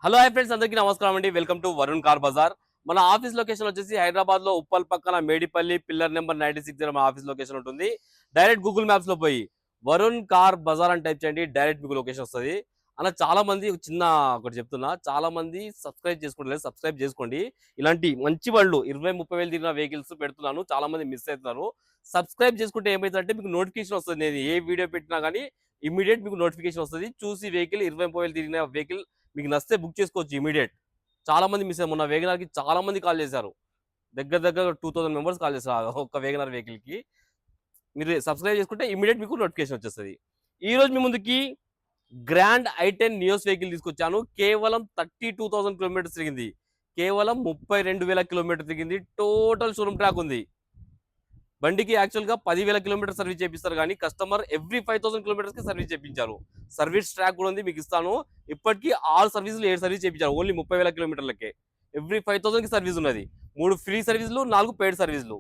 Hello hi friends, అందరికీ నమస్కారం అండి. Welcome to Varun car Bazaar. మన ఆఫీస్ లొకేషన్ వచ్చేసి హైదరాబాద్ లో ఉప్పల్ పక్కన మేడిపల్లి పిల్లర్ నెంబర్ 96 మన ఆఫీస్ లొకేషన్ ఉంటుంది. డైరెక్ట్ గూగుల్ మ్యాప్స్ లో పోయి వరుణ్ కార్ బజార్ అని టైప్ చేయండి, డైరెక్ట్ మీకు లొకేషన్ వస్తుంది. అలా చాలా మంది చిన్న ఒకటి చెప్తున్నా, చాలా మంది సబ్స్క్రైబ్ చేసుకోవట్లేదు. సబ్స్క్రైబ్ చేసుకోండి. ఇలాంటి మంచి వాళ్ళు 20-30 వేలు తిరిగిన వెహికల్స్ పెడుతున్నాను, చాలా మంది మిస్ అవుతున్నారు. సబ్స్క్రైబ్ చేసుకుంటే ఏమైతుందంటే మీకు నోటిఫికేషన్ వస్తుంది. నేను ఏ వీడియో పెట్టినా కానీ ఇమీడియట్ మీకు నోటిఫికేషన్ వస్తుంది. చూసి వెహికల్ 20-30 వేలు తిరిగిన వెహికల్ మీకు నచ్చితే బుక్ చేసుకోవచ్చు ఇమీడియట్. చాలా మంది మిస్ అయ్యారు. మొన్న వేగనార్ కి చాలా మంది కాల్ చేశారు. దగ్గర దగ్గర 2000 మెంబర్స్ కాల్ చేశారు ఒక్క వేగనార్ వెహికల్ కి. మీరు సబ్స్క్రైబ్ చేసుకుంటే ఇమీడియట్ మీకు నోటిఫికేషన్ వచ్చేస్తుంది. ఈ రోజు మీ ముందుకి గ్రాండ్ i10 నియోస్ వెహికల్ తీసుకొచ్చాను. కేవలం 32,000 కిలోమీటర్స్ తిరిగింది. కేవలం 32,000 కిలోమీటర్ తిరిగింది. టోటల్ షోరూమ్ ట్రాక్ ఉంది. బండికి యాక్చువల్ గా 10,000 కిలోమీటర్ సర్వీస్ చేపిస్తారు, కానీ కస్టమర్ ఎవ్రీ 5,000 కిలోమీటర్స్ కి సర్వీస్ చేయించారు. సర్వీస్ ట్రాక్ కూడా ఉంది, మీకు ఇస్తాను. ఇప్పటికీ 6 సర్వీసులు 7 సర్వీస్ చేయించారు ఓన్లీ 30,000 కిలోమీటర్లకే. ఎవ్రీ 5,000 కి సర్వీస్ ఉన్నది. 3 ఫ్రీ సర్వీసులు, 4 పెయిడ్ సర్వీసులు.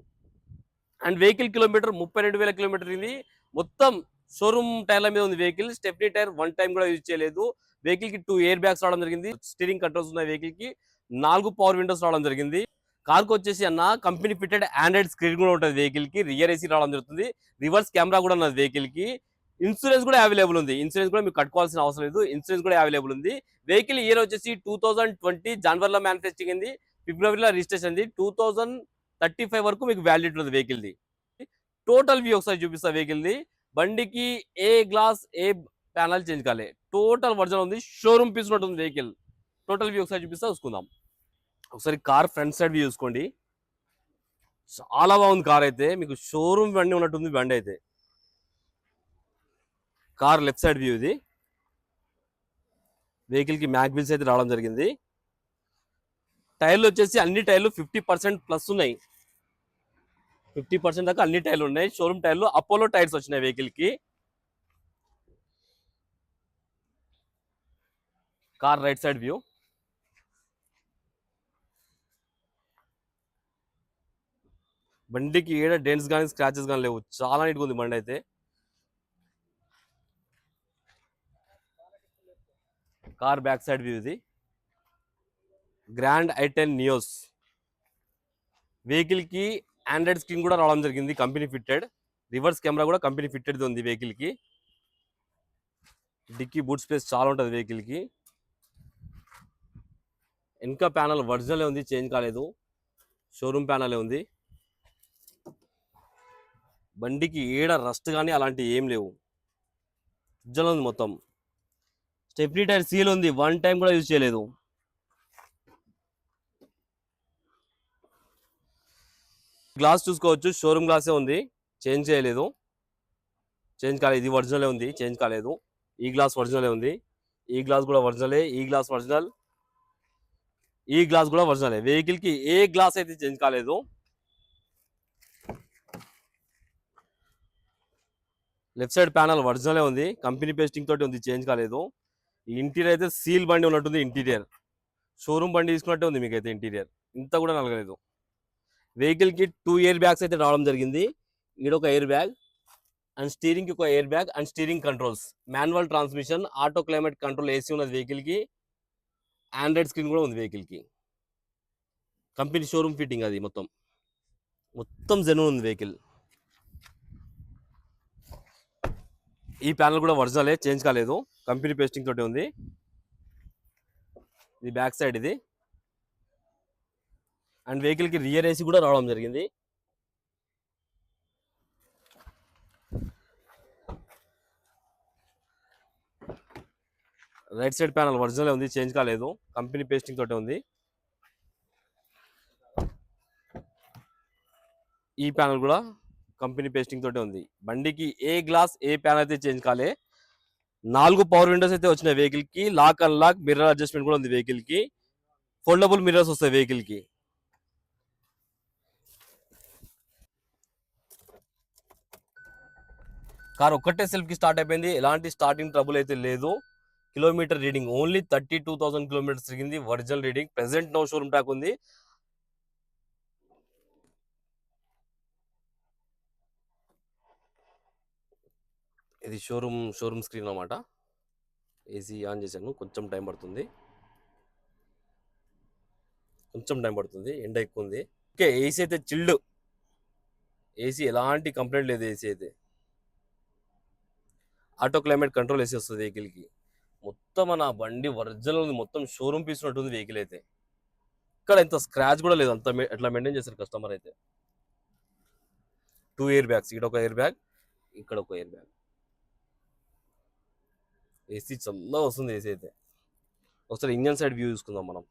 అండ్ వెహికల్ కిలోమీటర్ 32,000 కిలోమీటర్ ఇది. మొత్తం షోరూమ్ టైర్ల మీద ఉంది వెహికల్. స్టెప్నీ టైర్ 1 టైం కూడా యూజ్ చేయలేదు. వెహికల్ కి 2 ఎయిర్ బ్యాగ్స్ రావడం జరిగింది. స్టీరింగ్ కంట్రోల్స్ ఉన్నాయి వెహికల్ కి. 4 పవర్ విండోస్ రావడం జరిగింది. కార్ కు వచ్చేసి అన్న కంపెనీ ఫిటెడ్ ఆండ్రాయిడ్ స్క్రీన్ కూడా ఉంటుంది వెహికల్ కి. రియర్ ఏసీ రావడం జరుగుతుంది. రివర్స్ కెమెరా కూడా ఉన్నది వెహికల్ కి. ఇన్సూరెన్స్ కూడా అవైలబుల్ ఉంది. ఇన్సూరెన్స్ కూడా మీకు కట్టుకోవాల్సిన అవసరం లేదు. ఇన్సూరెన్స్ కూడా అవైలబుల్ ఉంది. వెహికల్ ఇయర్ వచ్చేసి 2020 జనవరిలో మ్యానుఫ్యాక్చరింగ్ అయింది. ఫిబ్రవరిలో రిజిస్ట్రేషన్ అయింది. 2035 వరకు మీకు వ్యాలిడిటీ ఉంది వెహికల్ ది. టోటల్ వ్యూ ఒకసారి చూపిస్తా వెహికల్ ది. బండికి ఏ గ్లాస్ ఏ ప్యానల్ చేంజ్ కాలే, టోటల్ వర్జన్ ఉంది. షోరూమ్ పీస్ ఉంటుంది వెహికల్. టోటల్ వ్యూ ఒకసారి చూపిస్తా, చూసుకుందాం. ఒకసారి కార్ ఫ్రంట్ సైడ్ వ్యూ చూసుకోండి. చాలా బాగుంది కార్ అయితే. మీకు షోరూమ్ బండి ఉన్నట్టుంది బండి అయితే. కార్ లెఫ్ట్ సైడ్ వ్యూ ఇది. వెహికల్ కి మ్యాగ్ వీల్స్ అయితే రావడం జరిగింది. టైర్లు వచ్చేసి అన్ని టైర్లు 50% ప్లస్ ఉన్నాయి. 50% దాకా అన్ని టైర్లు ఉన్నాయి. షోరూమ్ టైర్లు అపోలో టైర్స్ వచ్చినాయి వెహికల్ కి. Car right side view. బండికి ఏడ డెంట్స్ కానీ స్క్రాచెస్ కానీ లేవు. చాలా నీట్గా ఉంది బండి అయితే. కార్ బ్యాక్ సైడ్ వ్యూ ఇది. గ్రాండ్ i10 నియోస్ వెహికల్ కి ఆండ్రాయిడ్ స్క్రీన్ కూడా రావడం జరిగింది, కంపెనీ ఫిట్టెడ్. రివర్స్ కెమెరా కూడా కంపెనీ ఫిట్టెడ్ ఉంది వెహికల్ కి. డిక్కీ బూట్ స్పేస్ చాలా ఉంటుంది వెహికల్ కి. వెనక ప్యానల్ ఒరిజినల్ ఉంది, చేంజ్ కాలేదు. షోరూమ్ ప్యానలే ఉంది. బండికి ఏడ రస్ట్ కానీ అలాంటి ఏం లేవు. ఉజ్జల ఉంది మొత్తం. స్టెప్నీ టైర్ సీల్ ఉంది, 1 టైం కూడా యూజ్ చేయలేదు. గ్లాస్ చూసుకోవచ్చు, షోరూమ్ గ్లాసే ఉంది, చేంజ్ చేయలేదు. చేంజ్ కాలేదు. ఇది ఒరిజినలే ఉంది, చేంజ్ కాలేదు. ఈ గ్లాస్ ఒరిజినలే ఉంది. ఈ గ్లాస్ కూడా ఒరిజినలే. ఈ గ్లాస్ ఒరిజినల్. ఈ గ్లాస్ కూడా ఒరిజినలే. వెహికల్ కి ఏ గ్లాస్ అయితే చేంజ్ కాలేదు. లెఫ్ట్ సైడ్ ప్యానల్ ఒరిజినలే ఉంది, కంపెనీ పేస్టింగ్ తోటి ఉంది, చేంజ్ కాలేదు. ఈ ఇంటీరియర్ అయితే సీల్ బండి ఉన్నట్టుంది. ఇంటీరియర్ షోరూమ్ బండి తీసుకున్నట్టే ఉంది మీకైతే. ఇంటీరియర్ ఇంత కూడా నలగలేదు. వెహికల్ కి 2 ఎయిర్ బ్యాగ్స్ అయితే రావడం జరిగింది. ఈడొక ఎయిర్ బ్యాగ్ అండ్ స్టీరింగ్ కి ఒక air bag and steering controls. Manual transmission, auto climate control AC ఉన్నది వెహికల్ కి. ఆండ్రాయిడ్ స్క్రీన్ కూడా ఉంది వెహికల్ కి. కంపెనీ షోరూమ్ ఫిట్టింగ్ అది మొత్తం. మొత్తం జెన్యూన్ ఉంది వెహికల్. ఈ ప్యానల్ కూడా ఒరిజినలే, చేంజ్ కాలేదు, కంపెనీ పేస్టింగ్ తోటి ఉంది. ఇది బ్యాక్ సైడ్ ఇది. అండ్ వెహికల్ కి రియర్ ఏసీ కూడా రావడం జరిగింది. రైట్ సైడ్ ప్యానల్ ఒరిజినల్ ఉంది, చేంజ్ కాలేదు, కంపెనీ పేస్టింగ్ తోటే ఉంది. ఈ ప్యానల్ కూడా కంపెనీ పేస్టింగ్ తోటే ఉంది. బండికి ఏ గ్లాస్ ఏ ప్యానల్ అయితే చేంజ్ కాలే. 4 పవర్ విండోస్ అయితే వచ్చినాయి వెహికల్ కి. లాక్ అన్లాక్ మిర్రర్ అడ్జస్ట్మెంట్ కూడా ఉంది వెహికల్ కి. ఫోల్డబుల్ మిర్రర్స్ వస్తాయి వెహికల్ కి. కార్ ఒక్కటే సెల్ఫ్ కి స్టార్ట్ అయిపోయింది. ఎలాంటి స్టార్టింగ్ ట్రబుల్ అయితే లేదు. కిలోమీటర్ రీడింగ్ ఓన్లీ 32,000 కిలోమీటర్స్ తిరిగింది. Original reading. Present no showroom track ఉంది. ఇది షోరూమ్ స్క్రీన్ అన్నమాట. ఏసీ ఆన్ చేశాను, కొంచెం టైం పడుతుంది. కొంచెం టైం పడుతుంది, ఎండ ఎక్కువ ఉంది. ఓకే, ఏసీ అయితే చిల్డ్, ఏసీ ఎలాంటి కంప్లైంట్ లేదు. ఏసీ అయితే ఆటో క్లైమేట్ కంట్రోల్ ఏసీ వస్తుంది వెహికల్కి. మొత్తం మన బండి ఒరిజినల్ ఉంది, మొత్తం షోరూమ్ పీస్ ఉన్నట్టుంది వెహికల్ అయితే. ఇక్కడ ఇంత స్క్రాచ్ కూడా లేదు, అంత ఎట్లా మెయింటైన్ చేశారు కస్టమర్ అయితే. 2 ఎయిర్ బ్యాగ్స్, ఇక్కడ ఒక ఎయిర్ బ్యాగ్, ఇక్కడ ఒక ఎయిర్ బ్యాగ్. ఏసీ చల్లగా వస్తుంది ఏసీ అయితే. ఒకసారి ఇంజన్ సైడ్ వ్యూ చూసుకుందాం మనం.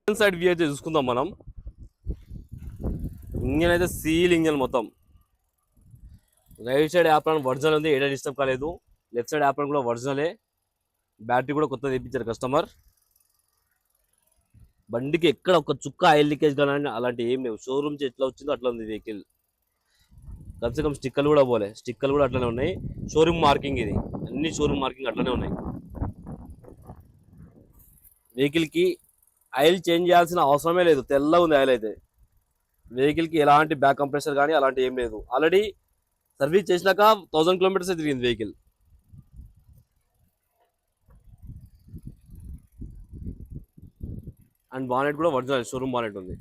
ఇంజన్ సైడ్ వ్యూ అయితే చూసుకుందాం మనం. ఇంజన్ అయితే సీల్ ఇంజన్ మొత్తం. రైట్ సైడ్ యాప్రాన్ ఒరిజినల్ ఉంది, ఏడా డిస్టర్బ్ కాలేదు. లెఫ్ట్ సైడ్ యాప్రాన్ కూడా ఒరిజినలే. బ్యాటరీ కూడా కొత్తది తెప్పించారు కస్టమర్. బండికి ఎక్కడ ఒక చుక్క ఆయిల్ లీకేజ్ కానీ అలాంటి ఏం లేవు. షోరూమ్ ఎట్లా వచ్చిందో అట్లా ఉంది వెహికల్. కమ్సే కమ్ స్టిక్కర్లు కూడా పోలే, స్టిక్కర్లు కూడా అట్లనే ఉన్నాయి. షోరూమ్ మార్కింగ్ ఇది, అన్ని షోరూమ్ మార్కింగ్ అట్లనే ఉన్నాయి. వెహికల్కి ఆయిల్ చేంజ్ చేయాల్సిన అవసరమే లేదు, తెల్లగా ఉంది ఆయిల్ అయితే. వెహికల్కి ఎలాంటి బ్యాక్ కంప్రెసర్ కానీ అలాంటి ఏం లేదు. ఆల్రెడీ సర్వీస్ చేసినాక 1000 కిలోమీటర్స్ తిరిగింది వెహికల్. అండ్ బానెట్ కూడా ఒరిజినల్ షోరూమ్ బానెట్ ఉంది.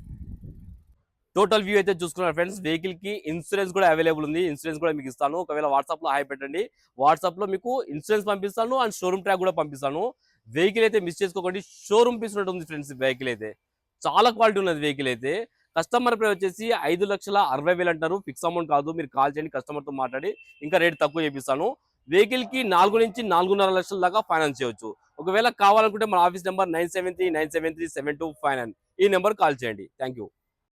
టోటల్ వ్యూ అయితే చూసుకున్నారు ఫ్రెండ్స్. వెహికల్ కి ఇన్సూరెన్స్ కూడా అవైలబుల్ ఉంది, ఇన్సూరెన్స్ కూడా మీకు ఇస్తాను. ఒకవేళ వాట్సాప్ లో హాయ్ పెట్టండి, వాట్సాప్ లో మీకు ఇన్సూరెన్స్ పంపిస్తాను అండ్ షోరూమ్ ట్రాక్ కూడా పంపిస్తాను. వెహికల్ అయితే మిస్ చేసుకోకండి, షోరూమ్ పీస్ ఉంటుంది ఫ్రెండ్స్. వెహికల్ అయితే చాలా క్వాలిటీ ఉన్నది వెహికల్ అయితే. కస్టమర్ ప్రైస్ వచ్చేసి 5,60,000 అంటారు, ఫిక్స్ అమౌంట్ కాదు. మీరు కాల్ చేయండి, కస్టమర్ తో మాట్లాడి ఇంకా రేట్ తక్కువ చేపిస్తాను. వెహికల్ కి 4 నుంచి 4.5 లక్షల దాకా ఫైనాన్స్ చేయొచ్చు. ఒకవేళ కావాలనుకుంటే మన ఆఫీస్ నెంబర్ 9739737259, ఈ నెంబర్ కాల్ చేయండి. Thank you.